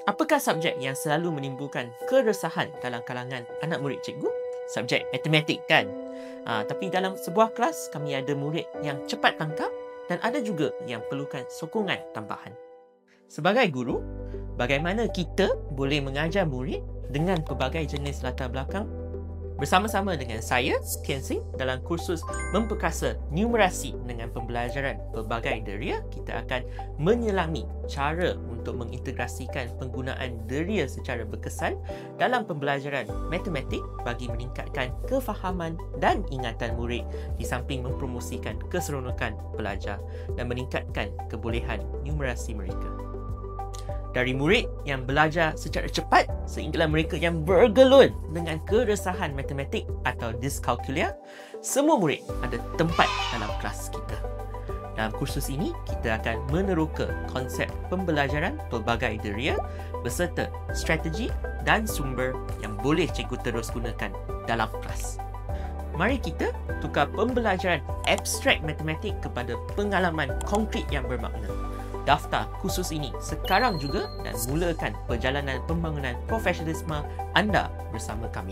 Apakah subjek yang selalu menimbulkan keresahan dalam kalangan anak murid cikgu? Subjek matematik kan? Tapi dalam sebuah kelas, kami ada murid yang cepat tangkap dan ada juga yang perlukan sokongan tambahan. Sebagai guru, bagaimana kita boleh mengajar murid dengan pelbagai jenis latar belakang? Bersama-sama dengan saya, Tian Sing, dalam kursus Memperkasa Numerasi dengan Pembelajaran Pelbagai Deria, kita akan menyelami cara untuk mengintegrasikan penggunaan deria secara berkesan dalam pembelajaran matematik bagi meningkatkan kefahaman dan ingatan murid di samping mempromosikan keseronokan pelajar dan meningkatkan kebolehan numerasi mereka. Dari murid yang belajar secara cepat sehinggalah mereka yang bergelun dengan keresahan matematik atau dyscalculia, semua murid ada tempat dalam kelas kita. Dalam kursus ini, kita akan meneroka konsep pembelajaran pelbagai deria beserta strategi dan sumber yang boleh cikgu terus gunakan dalam kelas. Mari kita tukar pembelajaran abstrak matematik kepada pengalaman konkret yang bermakna. Daftar kursus ini sekarang juga dan mulakan perjalanan pembangunan profesionalisme anda bersama kami.